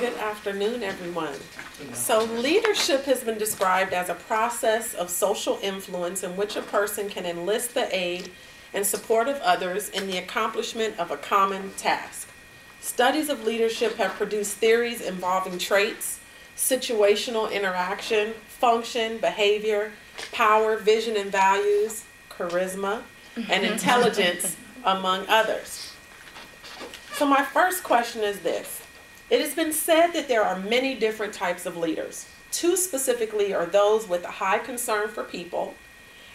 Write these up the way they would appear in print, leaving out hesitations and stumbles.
Good afternoon, everyone. So leadership has been described as a process of social influence in which a person can enlist the aid and support of others in the accomplishment of a common task. Studies of leadership have produced theories involving traits, situational interaction, function, behavior, power, vision and values, charisma, and intelligence, among others. So my first question is this. It has been said that there are many different types of leaders. Two specifically are those with a high concern for people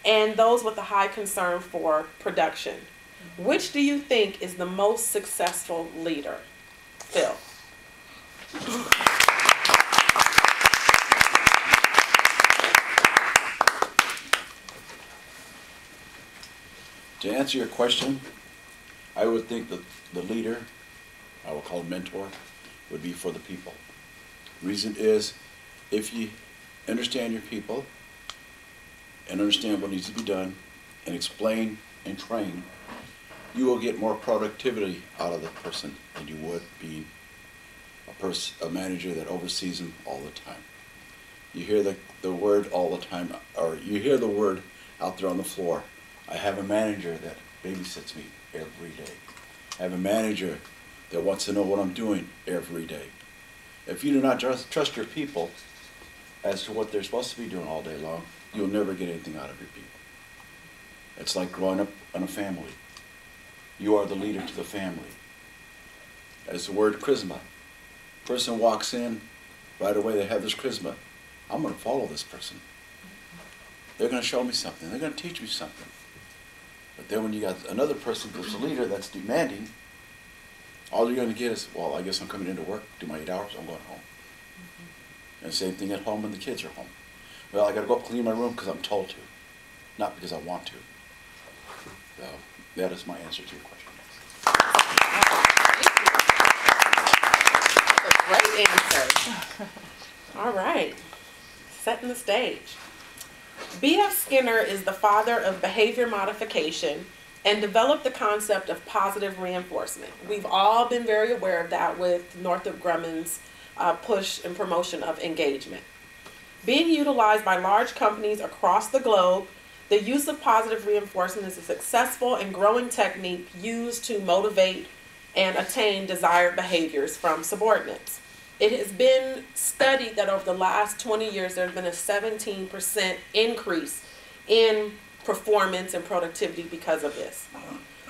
and those with a high concern for production. Which do you think is the most successful leader? Phil. To answer your question, I would think that the leader, I will call mentor, would be for the people. Reason is, if you understand your people and understand what needs to be done and explain and train, you will get more productivity out of the person than you would being a manager that oversees them all the time. You hear the word all the time, or you hear the word out there on the floor. I have a manager that babysits me every day. I have a manager that wants to know what I'm doing every day. If you do not trust your people as to what they're supposed to be doing all day long, you'll never get anything out of your people. It's like growing up in a family. You are the leader to the family. As the word charisma. Person walks in, right away they have this charisma. I'm going to follow this person. They're going to show me something. They're going to teach me something. But then when you got another person who's a leader that's demanding, all you're going to get is, well, I guess I'm coming into work, do my 8 hours, I'm going home. And same thing at home when the kids are home. Well, I got to go up clean my room because I'm told to, not because I want to. So that is my answer to your question. Great answer. All right, setting the stage. B.F. Skinner is the father of behavior modification and developed the concept of positive reinforcement. We've all been very aware of that with Northrop Grumman's push and promotion of engagement. Being utilized by large companies across the globe, the use of positive reinforcement is a successful and growing technique used to motivate and attain desired behaviors from subordinates. It has been studied that over the last 20 years, there's been a 17% increase in performance and productivity because of this.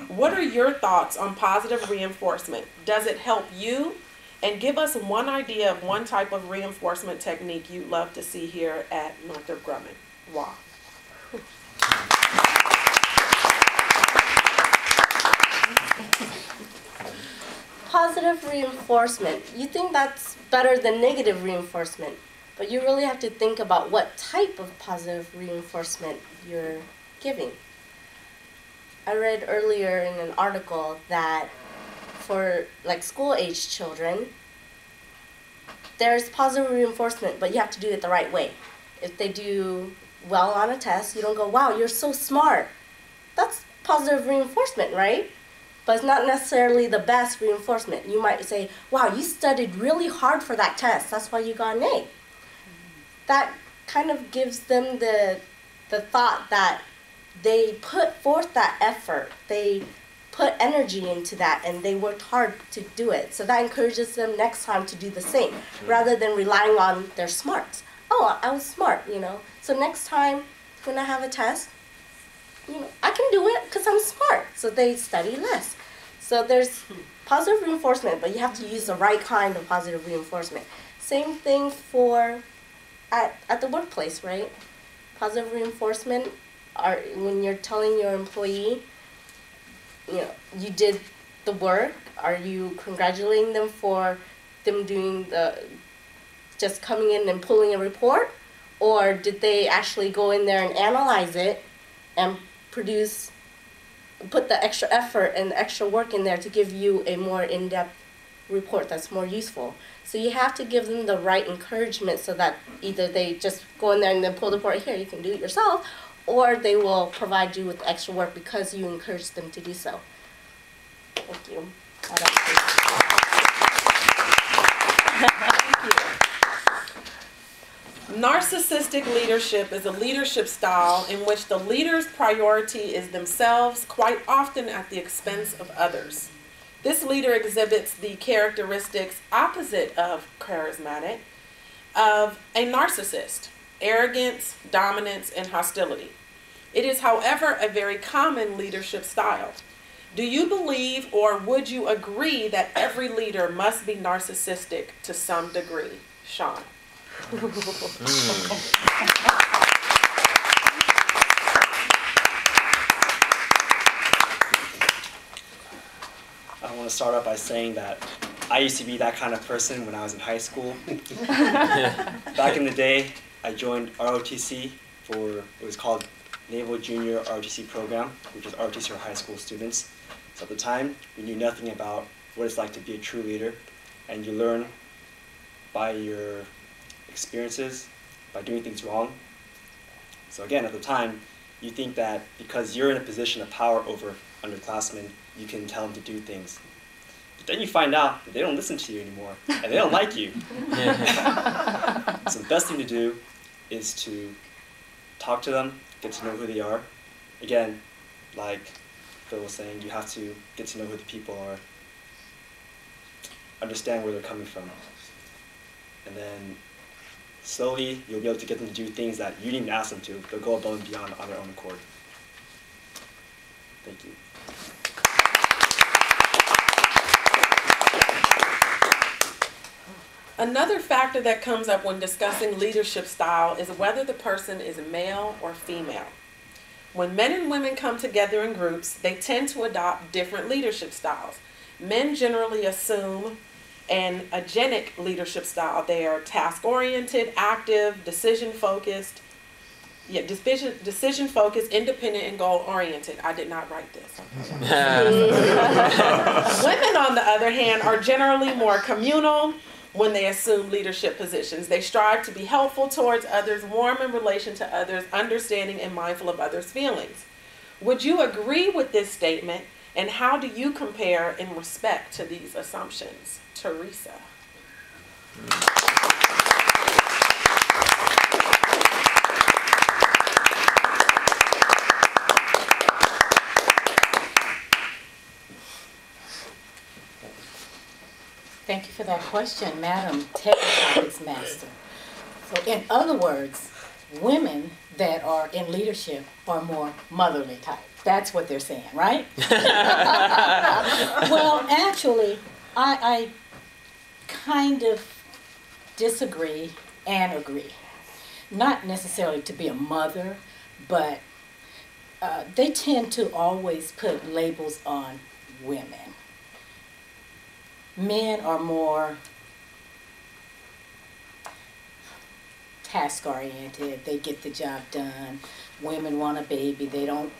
What are your thoughts on positive reinforcement? Does it help you? And give us one idea of one type of reinforcement technique you'd love to see here at Northrop Grumman. Wow. Positive reinforcement. You think that's better than negative reinforcement, but you really have to think about what type of positive reinforcement you're giving. I read earlier in an article that for like school-age children, there's positive reinforcement, but you have to do it the right way. If they do well on a test, you don't go, wow, you're so smart. That's positive reinforcement, right? But it's not necessarily the best reinforcement. You might say, wow, you studied really hard for that test. That's why you got an A. That kind of gives them the thought that they put forth that effort. They put energy into that, and they worked hard to do it. So that encourages them next time to do the same, rather than relying on their smarts. Oh, I was smart, you know. So next time when I have a test, you know, I can do it because I'm smart. So they study less. So there's positive reinforcement, but you have to use the right kind of positive reinforcement. Same thing for at the workplace, right? Positive reinforcement are when you're telling your employee, you know, you did the work. Are you congratulating them for them doing just coming in and pulling a report? Or did they actually go in there and analyze it and put the extra effort and the extra work in there to give you a more in-depth report that's more useful? So you have to give them the right encouragement so that either they just go in there and then pull the report, here, you can do it yourself, or they will provide you with extra work because you encourage them to do so. Thank you. Narcissistic leadership is a leadership style in which the leader's priority is themselves, quite often at the expense of others. This leader exhibits the characteristics opposite of charismatic of a narcissist: arrogance, dominance, and hostility. It is, however, a very common leadership style. Do you believe or would you agree that every leader must be narcissistic to some degree? Sean. I want to start off by saying that I used to be that kind of person when I was in high school. Back in the day, I joined ROTC for, it was called Naval Junior ROTC program, which is ROTC for high school students. So at the time, we knew nothing about what it's like to be a true leader, and you learn by your experiences, by doing things wrong. So again, at the time, you think that because you're in a position of power over underclassmen, you can tell them to do things. But then you find out that they don't listen to you anymore, and they don't like you. So the best thing to do is to talk to them, get to know who they are. Again, like Phil was saying, you have to get to know who the people are, understand where they're coming from. And then slowly, you'll be able to get them to do things that you didn't even ask them to. They'll go above and beyond on their own accord. Thank you. Another factor that comes up when discussing leadership style is whether the person is male or female. When men and women come together in groups, they tend to adopt different leadership styles. Men generally assume an agenic leadership style. They are task-oriented, active, decision-focused, independent, and goal-oriented. I did not write this. Women, on the other hand, are generally more communal when they assume leadership positions. They strive to be helpful towards others, warm in relation to others, understanding and mindful of others' feelings. Would you agree with this statement, and how do you compare in respect to these assumptions? Theresa. Thank you for that question, Madam Topics Master. So in other words, women that are in leadership are more motherly type. That's what they're saying, right? Well, actually, I kind of disagree and agree. Not necessarily to be a mother, but they tend to always put labels on women. Men are more task-oriented. They get the job done. Women want a baby. They don't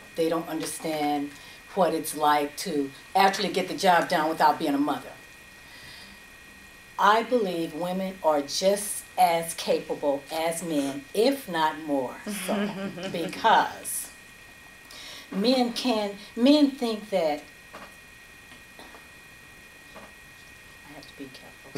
understand what it's like to actually get the job done without being a mother. I believe women are just as capable as men, if not more so, because men think that, I have to be careful.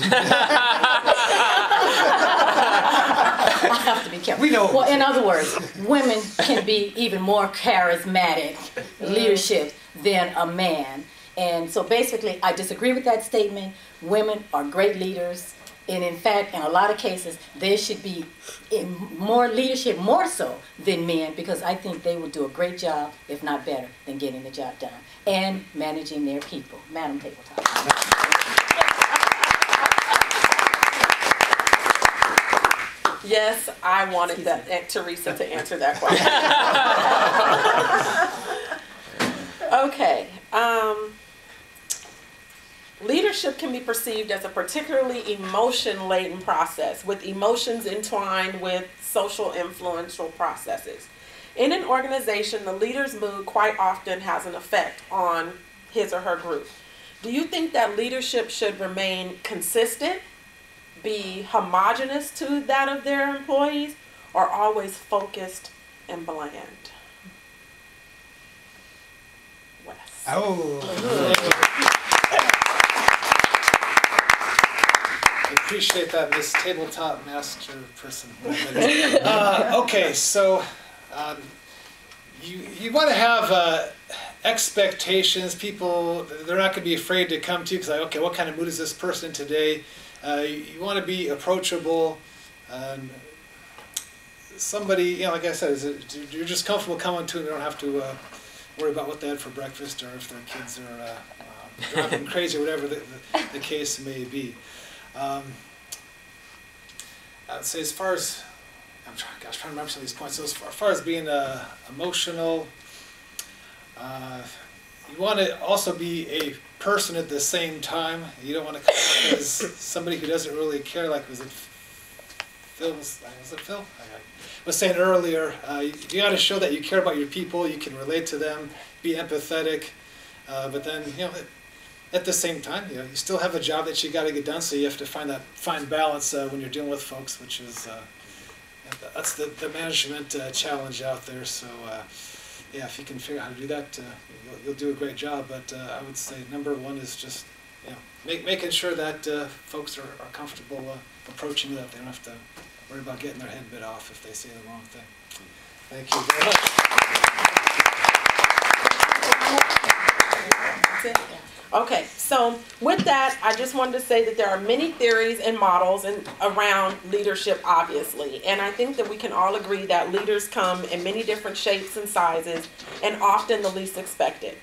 I have to be careful. We know. Well, in other words, women can be even more charismatic leadership than a man. And so basically, I disagree with that statement. Women are great leaders. And in fact, in a lot of cases, they should be in more leadership, more so than men, because I think they will do a great job, if not better, than getting the job done and managing their people. Madam Tabletop. Yes, I wanted Theresa to answer that question. Okay. Leadership can be perceived as a particularly emotion-laden process, with emotions entwined with social influential processes. In an organization, the leader's mood quite often has an effect on his or her group. Do you think that leadership should remain consistent, be homogenous to that of their employees, or always focused and bland? Wes. appreciate that, Miss Tabletop Master person. Okay, so you want to have expectations. People, they're not going to be afraid to come to you because, like, okay, what kind of mood is this person in today? You want to be approachable. Somebody, you know, like I said, you're just comfortable coming to them. You don't have to worry about what they had for breakfast or if their kids are driving crazy or whatever the case may be. I would say, as far as, I'm trying to remember some of these points. So as far as being emotional, you want to also be a person at the same time. You don't want to come off as somebody who doesn't really care. Like, was it Phil? Was saying earlier, you got to show that you care about your people. You can relate to them, be empathetic, but then, you know, at the same time, you know, you still have a job that you got to get done. So you have to find that fine balance when you're dealing with folks, which is that's the management challenge out there. So yeah, if you can figure out how to do that, you'll do a great job. But I would say number one is just, you know, making sure that folks are comfortable approaching you, that they don't have to worry about getting their head bit off if they say the wrong thing. Thank you very much. That's it? Okay, so with that, I just wanted to say that there are many theories and models around leadership, obviously. And I think that we can all agree that leaders come in many different shapes and sizes, and often the least expected.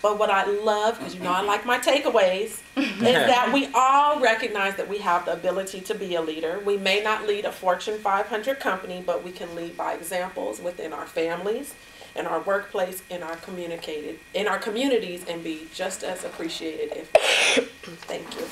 But what I love, because you know I like my takeaways, is that we all recognize that we have the ability to be a leader. We may not lead a Fortune 500 company, but we can lead by examples within our families, in our workplace, in our communities, and be just as appreciated. Thank you.